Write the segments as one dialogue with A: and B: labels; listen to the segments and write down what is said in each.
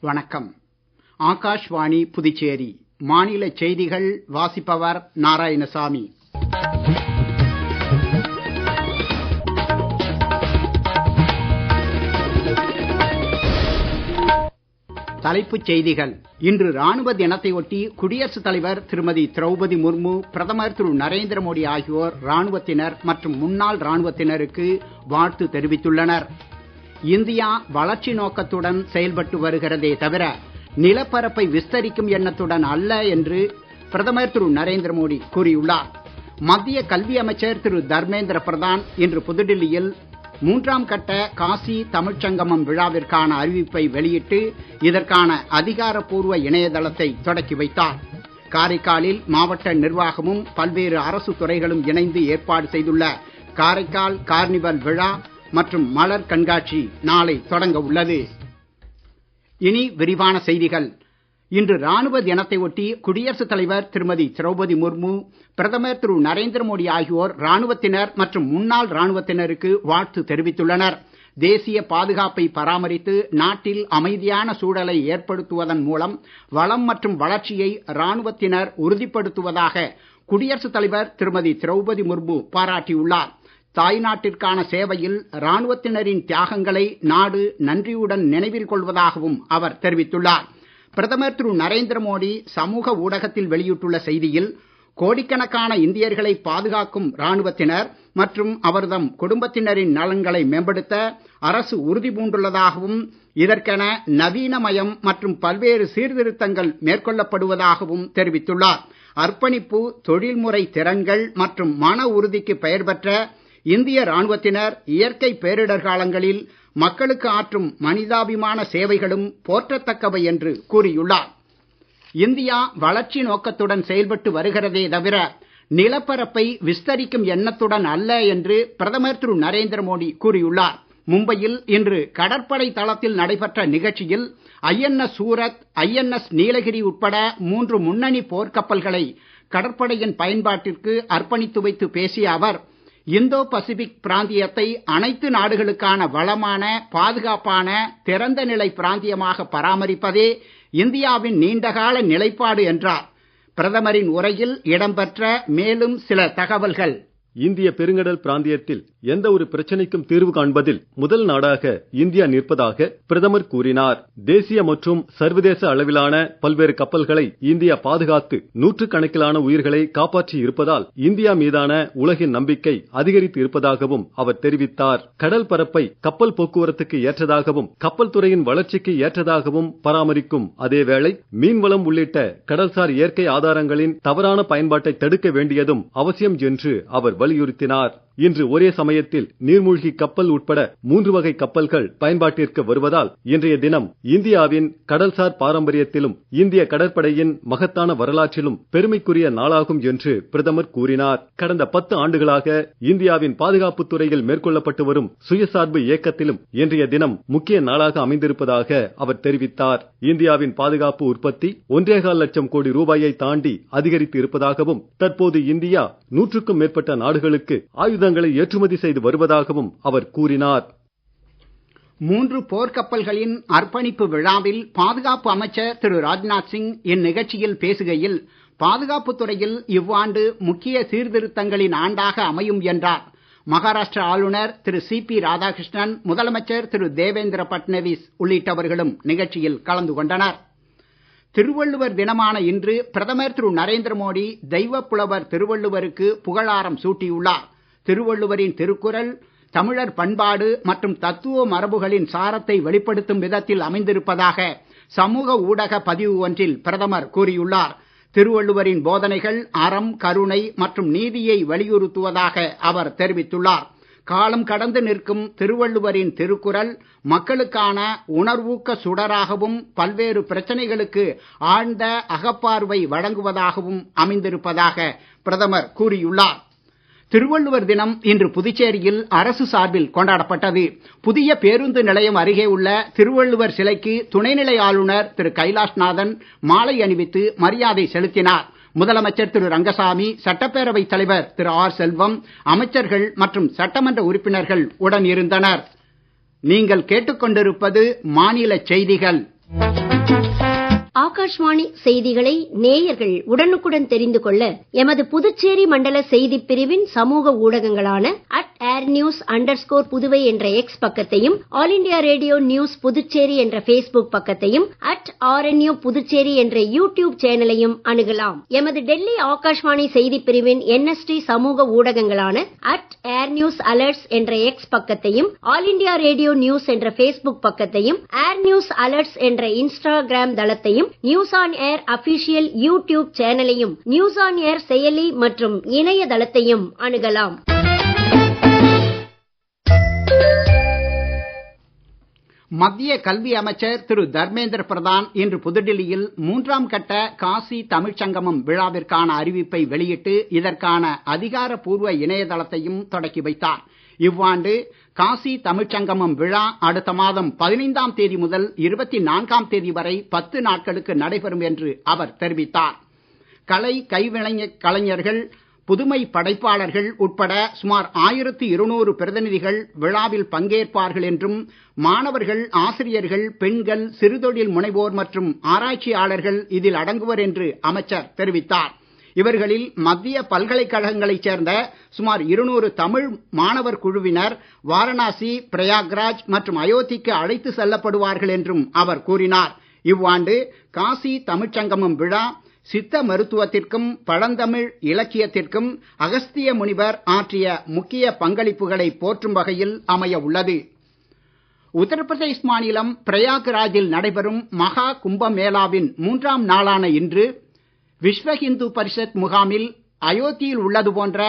A: வணக்கம். ஆகாஷ்வாணி புதுச்சேரி மாநில செய்திகள் வாசிப்பவர் நாராயணசாமி. தலைப்புச் செய்திகள். இன்று ராணுவ தினத்தை ஒட்டி குடியரசுத் தலைவர் திருமதி திரௌபதி முர்மு, பிரதமர் திரு நரேந்திர மோடி ஆகியோர் ராணுவத்தினர் மற்றும் முன்னாள் ராணுவத்தினருக்கு வாழ்த்து தெரிவித்துள்ளனர். இந்தியா வளர்ச்சி நோக்கத்துடன் செயல்பட்டு வருகிறதே தவிர நிலப்பரப்பை விஸ்தரிக்கும் எண்ணத்துடன் அல்ல என்று பிரதமர் திரு நரேந்திர மோடி கூறியுள்ளார். மத்திய கல்வி அமைச்சர் திரு தர்மேந்திர பிரதான் இன்று புதுடில்லியில் 3ஆம் கட்ட காசி தமிழ்ச் சங்கமம் விழாவிற்கான அறிவிப்பை வெளியிட்டு இதற்கான அதிகாரப்பூர்வ இணையதளத்தை தொடக்கி வைத்தார். காரைக்காலில் மாவட்ட நிர்வாகமும் பல்வேறு அரசு துறைகளும் இணைந்து ஏற்பாடு செய்துள்ள காரைக்கால் கார்னிவல் விழா மற்றும் மலர் கண்காட்சி நாளை தொடங்க உள்ளது. இனி விரிவான செய்திகள். இன்று ராணுவ தினத்தை ஒட்டி குடியரசுத் தலைவர் திருமதி திரௌபதி முர்மு, பிரதமர் திரு நரேந்திர மோடி ஆகியோர் ராணுவத்தினர் மற்றும் முன்னாள் ராணுவத்தினருக்கு வாழ்த்து தெரிவித்துள்ளனர். தேசிய பாதுகாப்பை பராமரித்து நாட்டில் அமைதியான சூழலை ஏற்படுத்துவதன் மூலம் வளம் மற்றும் வளர்ச்சியை ராணுவத்தினர் உறுதிப்படுத்துவதாக குடியரசுத் தலைவர் திருமதி திரௌபதி முர்மு பாராட்டியுள்ளார். தாய்நாட்டிற்கான சேவையில் ராணுவத்தினரின் தியாகங்களை நாடு நன்றியுடன் நினைவில் கொள்வதாகவும் அவர் தெரிவித்துள்ளார். பிரதமர் திரு நரேந்திர மோடி சமூக ஊடகத்தில் வெளியிட்டுள்ள செய்தியில், கோடிக்கணக்கான இந்தியர்களை பாதுகாக்கும் ராணுவத்தினர் மற்றும் அவர்தம் குடும்பத்தினரின் நலன்களை மேம்படுத்த அரசு உறுதி பூண்டுள்ளதாகவும், இதற்கென நவீனமயம் மற்றும் பல்வேறு சீர்திருத்தங்கள் மேற்கொள்ளப்படுவதாகவும் தெரிவித்துள்ளார். அர்ப்பணிப்பு, தொழில்முறை திறன்கள் மற்றும் மன உறுதிக்கு பெயர் பெற்ற இந்திய ராணுவத்தினர் இயற்கை பேரிடர் காலங்களில் மக்களுக்கு ஆற்றும் மனிதாபிமான சேவைகளும் போற்றத்தக்கவை என்று கூறியுள்ளார். இந்தியா வளர்ச்சி நோக்கத்துடன் செயல்பட்டு வருகிறதே தவிர நிலப்பரப்பை விஸ்தரிக்கும் எண்ணத்துடன் அல்ல என்று பிரதமர் திரு நரேந்திர மோடி கூறியுள்ளார். மும்பையில் இன்று கடற்படை தளத்தில் நடைபெற்ற நிகழ்ச்சியில் INS சூரத், INS நீலகிரி உட்பட 3 முன்னணி போர்க்கப்பல்களை கடற்படையின் பயன்பாட்டிற்கு அர்ப்பணித்து வைத்து பேசிய அவர், இந்தோ பசிபிக் பிராந்தியத்தை அனைத்து நாடுகளுக்கான வளமான, பாதுகாப்பான, திறந்த நிலை பிராந்தியமாக பராமரிப்பதே இந்தியாவின் நீண்டகால நிலைப்பாடு என்றார். பிரதமரின் உரையில் இடம்பெற்ற மேலும் சில தகவல்கள்.
B: இந்திய பெருங்கடல் பிராந்தியத்தில் எந்த ஒரு பிரச்சனைக்கும் தீர்வு காண்பதில் முதல் நாடாக இந்தியா நிற்பதாக பிரதமர் கூறினார். தேசிய மற்றும் சர்வதேச அளவிலான பல்வேறு கப்பல்களை இந்தியா பாதுகாத்து நூற்றுக்கணக்கிலான உயிர்களை காப்பாற்றி இருப்பதால் இந்தியா மீதான உலகின் நம்பிக்கை அதிகரித்து இருப்பதாகவும் அவர் தெரிவித்தார். கடல் பரப்பை கப்பல் போக்குவரத்துக்கு ஏற்றதாகவும் கப்பல் துறையின் வளர்ச்சிக்கு ஏற்றதாகவும் பராமரிக்கும் அதேவேளை மீன்வளம் உள்ளிட்ட கடல்சார் இயற்கை ஆதாரங்களின் தவறான பயன்பாட்டை தடுக்க வேண்டியதும் அவசியம் என்று அவர் வலியுறுத்தினார். இன்று ஒரே சமயத்தில் நீர்மூழ்கி கப்பல் உட்பட 3 வகை கப்பல்கள் பயன்பாட்டிற்கு வருவதால் இன்றைய தினம் இந்தியாவின் கடல்சார் பாரம்பரியத்திலும் இந்திய கடற்படையின் மகத்தான வரலாற்றிலும் பெருமைக்குரிய நாளாகும் என்று பிரதமர் கூறினார். கடந்த 10 ஆண்டுகளாக இந்தியாவின் பாதுகாப்பு துறையில் மேற்கொள்ளப்பட்டு வரும் சுயசார்பு இயக்கத்திலும் இன்றைய தினம் முக்கிய நாளாக அமைந்திருப்பதாக அவர் தெரிவித்தார். இந்தியாவின் பாதுகாப்பு உற்பத்தி 1.25 லட்சம் கோடி ரூபாயை தாண்டி அதிகரித்து இருப்பதாகவும், தற்போது இந்தியா 100க்கும் மேற்பட்ட நாடுகளுக்கு ஆயுதங்களை ஏற்றுமதி செய்து வருவதாகவும் அவர் கூறினார்.
A: 3 போர்க்கப்பல்களின் அர்ப்பணிப்பு விழாவில் பாதுகாப்பு அமைச்சர் திரு ராஜ்நாத் சிங் இந்நிகழ்ச்சியில் பேசுகையில், பாதுகாப்பு துறையில் இவ்வாண்டு முக்கிய சீர்திருத்தங்களின் ஆண்டாக அமையும் என்றார். மகாராஷ்டிர ஆளுநர் திரு CP ராதாகிருஷ்ணன், முதலமைச்சர் திரு தேவேந்திர பட்னவிஸ் உள்ளிட்டவர்களும் நிகழ்ச்சியில் கலந்து கொண்டனர். திருவள்ளுவர் தினமான இன்று பிரதமர் திரு நரேந்திர மோடி தெய்வப் புலவர் திருவள்ளுவருக்கு புகழாரம் சூட்டியுள்ளார். திருவள்ளுவரின் திருக்குறள் தமிழர் பண்பாடு மற்றும் தத்துவ மரபுகளின் சாரத்தை வெளிப்படுத்தும் விதத்தில் அமைந்திருப்பதாக சமூக ஊடக பதிவு ஒன்றில் பிரதமர் கூறியுள்ளார். திருவள்ளுவரின் போதனைகள் அறம், கருணை மற்றும் நீதியை வலியுறுத்துவதாக அவர் தெரிவித்துள்ளார். காலம் கடந்து நிற்கும் திருவள்ளுவரின் திருக்குறள் மக்களுக்கான உணர்வூக்க சுடராகவும் பல்வேறு பிரச்சனைகளுக்கு ஆழ்ந்த அகப்பார்வை வழங்குவதாகவும் அமைந்திருப்பதாக பிரதமர் கூறியுள்ளார். திருவள்ளுவர் தினம் இன்று புதுச்சேரியில் அரசு சார்பில் கொண்டாடப்பட்டது. புதிய பேருந்து நிலையம் அருகே உள்ள திருவள்ளுவர் சிலைக்கு துணைநிலை ஆளுநர் திரு கைலாஷ்நாதன் மாலை அணிவித்து மரியாதை செலுத்தினார். முதலமைச்சர் திரு ரங்கசாமி, சட்டப்பேரவை தலைவர் திரு R. செல்வம், அமைச்சர்கள் மற்றும் சட்டமன்ற உறுப்பினர்கள் உடன் இருந்தனர். நீங்கள் கேட்டுக்கொண்டிருப்பது மாநில செய்திகள்.
C: ஆகாஷ்வாணி செய்திகளை நேயர்கள் உடனுக்குடன் தெரிந்து கொள்ள எமது புதுச்சேரி மண்டல செய்திப் பிரிவின் சமூக ஊடகங்களான @airnews_புதுவை என்ற எக்ஸ் பக்கத்தையும், all India radio news Puducherry என்ற Facebook பக்கத்தையும், @RNU புதுச்சேரி என்ற யூடியூப் சேனலையும் அணுகலாம். எமது டெல்லி ஆகாஷ்வாணி செய்திப் பிரிவின் NST சமூக ஊடகங்களான @airnews_alerts என்ற எக்ஸ் பக்கத்தையும், ஆல் இண்டியா ரேடியோ நியூஸ் என்ற Facebook பக்கத்தையும், airnews_alerts என்ற இன்ஸ்டாகிராம் தளத்தையும், news on air official YouTube சேனலையும், நியூஸ் ஆன் ஏர் செயலி மற்றும் இணையதளத்தையும் அணுகலாம்.
A: மத்திய கல்வி அமைச்சர் திரு தர்மேந்திர பிரதான் இன்று புதுடில்லியில் 3ஆம் கட்ட காசி தமிழ்ச் சங்கமம் விழாவிற்கான அறிவிப்பை வெளியிட்டு இதற்கான அதிகாரப்பூர்வ இணையதளத்தையும் தொடக்கி வைத்தார். இவ்வாண்டு காசி தமிழ்ச் சங்கமம் விழா அடுத்த மாதம் 15ஆம் தேதி முதல் 24ஆம் தேதி வரை 10 நாட்களுக்கு நடைபெறும் என்று அவர் தெரிவித்தார். கலை கைவினைஞர் கலைஞர்கள், புதுமை படைப்பாளர்கள் உட்பட சுமார் 1200 பிரதிநிதிகள் விழாவில் பங்கேற்பார்கள் என்றும், மாணவர்கள், ஆசிரியர்கள், பெண்கள், சிறுதொழில் முனைவோர் மற்றும் ஆராய்ச்சியாளர்கள் இதில் அடங்குவர் என்று அமைச்சர் தெரிவித்தார். இவர்களில் மத்திய பல்கலைக்கழகங்களைச் சேர்ந்த சுமார் 200 தமிழ் மாணவர் குழுவினர் வாரணாசி, பிரயாக்ராஜ் மற்றும் அயோத்திக்கு அழைத்து செல்லப்படுவார்கள் என்றும் அவர் கூறினார். இவ்வாண்டு காசி தமிழ்ச் சங்கமம் விழா சித்த மருத்துவத்திற்கும் பழந்தமிழ் இலக்கியத்திற்கும் அகஸ்திய முனிவர் ஆற்றிய முக்கிய பங்களிப்புகளை போற்றும் வகையில் அமைய உள்ளது. உத்தரப்பிரதேஷ் மாநிலம் பிரயாக்ராஜில் நடைபெறும் மகா கும்பமேளாவின் 3ஆம் நாளான இன்று விஸ்வ இந்து பரிஷத் முகாமில் அயோத்தியில் உள்ளது போன்ற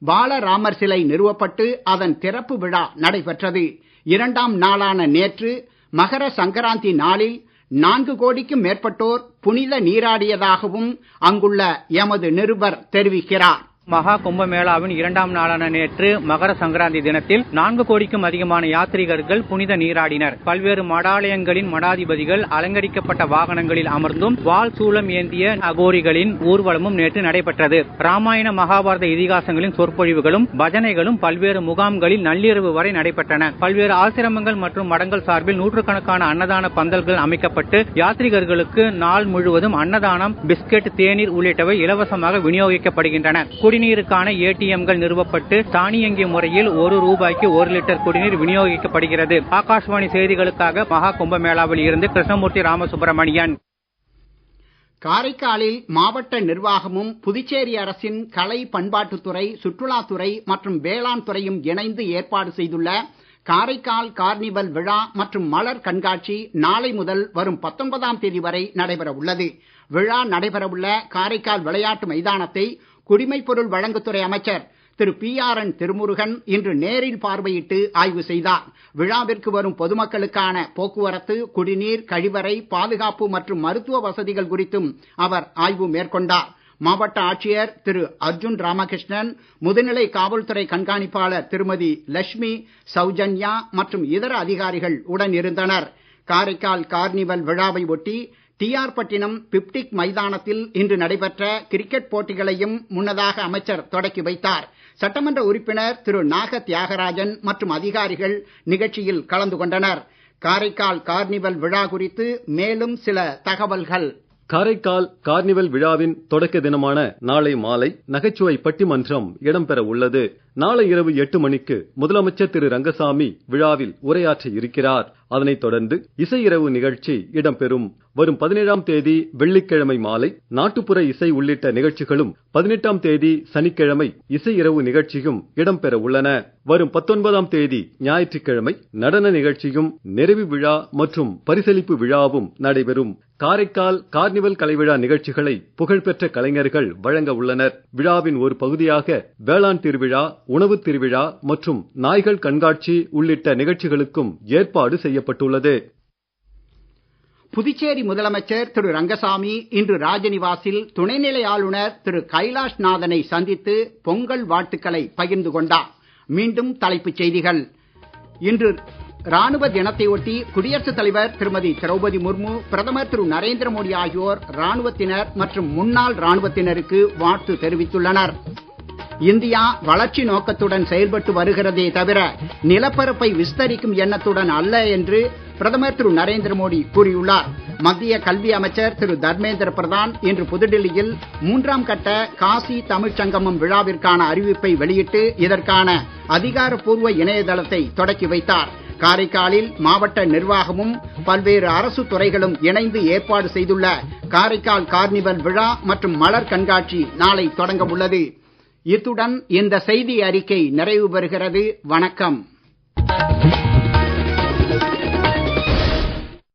A: பாலராமர் சிலை நிறுவப்பட்டு அதன் திறப்பு விழா நடைபெற்றது. 2ஆம் நாளான நேற்று மகர சங்கராந்தி நாளில் 4 கோடிக்கும் மேற்பட்டோர் புனித நீராடியதாகவும் அங்குள்ள எமது நிருபர் தெரிவிக்கிறார்.
D: மகா கும்பமேளாவின் 2ஆம் நாளான நேற்று மகர சங்கராந்தி தினத்தில் 4 கோடிக்கும் அதிகமான யாத்ரீகர்கள் புனித நீராடினர். பல்வேறு மடாலயங்களின் மடாதிபதிகள் அலங்கரிக்கப்பட்ட வாகனங்களில் அமர்ந்தும் வாள் சூலம் ஏந்திய அகோரிகளின் ஊர்வலமும் நேற்று நடைபெற்றது. ராமாயண மகாபாரத இதிகாசங்களின் சொற்பொழிவுகளும் பஜனைகளும் பல்வேறு முகாம்களில் நள்ளிரவு வரை நடைபெற்றன. பல்வேறு ஆசிரமங்கள் மற்றும் மடங்கள் சார்பில் நூற்றுக்கணக்கான அன்னதான பந்தல்கள் அமைக்கப்பட்டு யாத்ரீகர்களுக்கு நாள் முழுவதும் அன்னதானம், பிஸ்கட், தேநீர் உள்ளிட்டவை இலவசமாக விநியோகிக்கப்படுகின்றன. குடிநீருக்கான ATMகள் நிறுவப்பட்டு தானியங்கி முறையில் ₹1 1 லிட்டர் குடிநீர் விநியோகிக்கப்படுகிறது. ஆகாஷ்வாணி செய்திகளுக்காக மகா கும்பமேளாவில் இருந்து கிருஷ்ணமூர்த்தி ராமசுப்ரமணியன்.
A: காரைக்காலில் மாவட்ட நிர்வாகமும் புதுச்சேரி அரசின் கலை பண்பாட்டுத்துறை, சுற்றுலாத்துறை மற்றும் வேளாண் துறையும் இணைந்து ஏற்பாடு செய்துள்ள காரைக்கால் கார்னிவல் விழா மற்றும் மலர் கண்காட்சி நாளை முதல் வரும் 19ஆம் தேதி வரை நடைபெற உள்ளது. விழா நடைபெறவுள்ள காரைக்கால் விளையாட்டு மைதானத்தை குடிமைப்பொருள் வழங்குத்துறை அமைச்சர் திரு PRN திருமுருகன் இன்று நேரில் பார்வையிட்டு ஆய்வு செய்தார். விழாவிற்கு வரும் பொதுமக்களுக்கான போக்குவரத்து, குடிநீர், கழிவறை, பாதுகாப்பு மற்றும் மருத்துவ வசதிகள் குறித்தும் அவர் ஆய்வு மேற்கொண்டார். மாவட்ட ஆட்சியர் திரு அர்ஜுன் ராமகிருஷ்ணன், முதுநிலை காவல்துறை கண்காணிப்பாளர் திருமதி லட்சுமி சௌஜன்யா மற்றும் இதர அதிகாரிகள் உடன் இருந்தனர். காரைக்கால் கார்னிவல் விழாவை ஒட்டி TR பட்டினம் பிப்டிக் மைதானத்தில் இன்று நடைபெற்ற கிரிக்கெட் போட்டிகளையும் முன்னதாக அமைச்சர் தொடக்கி வைத்தார். சட்டமன்ற உறுப்பினர் திரு நாக தியாகராஜன் மற்றும் அதிகாரிகள் நிகழ்ச்சியில் கலந்து கொண்டனர். காரைக்கால் கார்னிவல் விழா குறித்து மேலும் சில தகவல்கள்.
B: காரைக்கால் கார்னிவல் விழாவின் தொடக்க தினமான நாளை மாலை நகைச்சுவை பட்டிமன்றம் இடம்பெற உள்ளது. நாளை இரவு 8 மணிக்கு முதலமைச்சர் திரு ரங்கசாமி விழாவில் உரையாற்ற இருக்கிறார். அதனைத் தொடர்ந்து இசை இரவு நிகழ்ச்சி இடம்பெறும். வரும் 17ஆம் தேதி வெள்ளிக்கிழமை மாலை நாட்டுப்புற இசை உள்ளிட்ட நிகழ்ச்சிகளும், 18ஆம் தேதி சனிக்கிழமை இசை இரவு நிகழ்ச்சியும் இடம்பெற உள்ளன. வரும் 19ஆம் தேதி ஞாயிற்றுக்கிழமை நடன நிகழ்ச்சியும், நிறைவு விழா மற்றும் பரிசளிப்பு விழாவும் நடைபெறும். காரைக்கால் கார்னிவல் கலைவிழா நிகழ்ச்சிகளை புகழ்பெற்ற கலைஞர்கள் வழங்க உள்ளனர். விழாவின் ஒரு பகுதியாக வேளாண் திருவிழா, உணவு திருவிழா மற்றும் நாய்கள் கண்காட்சி உள்ளிட்ட நிகழ்ச்சிகளுக்கும் ஏற்பாடு செய்யப்பட்டுள்ளது.
A: புதுச்சேரி முதலமைச்சர் திரு ரங்கசாமி இன்று ராஜநிவாசில் துணைநிலை ஆளுநர் திரு கைலாஷ் நாதனை சந்தித்து பொங்கல் வாழ்த்துக்களை பகிர்ந்து கொண்டார். மீண்டும் தலைப்புச் செய்திகள். இன்று ராணுவ தினத்தை ஒட்டி குடியரசுத் தலைவர் திருமதி திரௌபதி முர்மு, பிரதமர் திரு நரேந்திர மோடி ஆகியோர் ராணுவத்தினர் மற்றும் முன்னாள் ராணுவத்தினருக்கு வாழ்த்து தெரிவித்துள்ளனர். இந்தியா வளர்ச்சி நோக்கத்துடன் செயல்பட்டு வருகிறதே தவிர நிலப்பரப்பை விஸ்தரிக்கும் எண்ணத்துடன் அல்ல என்று பிரதமர் திரு நரேந்திர மோடி கூறியுள்ளார். மத்திய கல்வி அமைச்சர் திரு தர்மேந்திர பிரதான் இன்று புதுடில்லியில் 3ஆம் கட்ட காசி தமிழ்ச் சங்கமம் விழாவிற்கான அறிவிப்பை வெளியிட்டு இதற்கான அதிகாரப்பூர்வ இணையதளத்தை தொடக்கி வைத்தார். காரைக்காலில் மாவட்ட நிர்வாகமும் பல்வேறு அரசு துறைகளும் இணைந்து ஏற்பாடு செய்துள்ள காரைக்கால் கார்னிவல் விழா மற்றும் மலர் கண்காட்சி நாளை தொடங்க உள்ளது. இத்துடன் இந்த செய்தி அறிக்கை நிறைவு பெறுகிறது. வணக்கம்.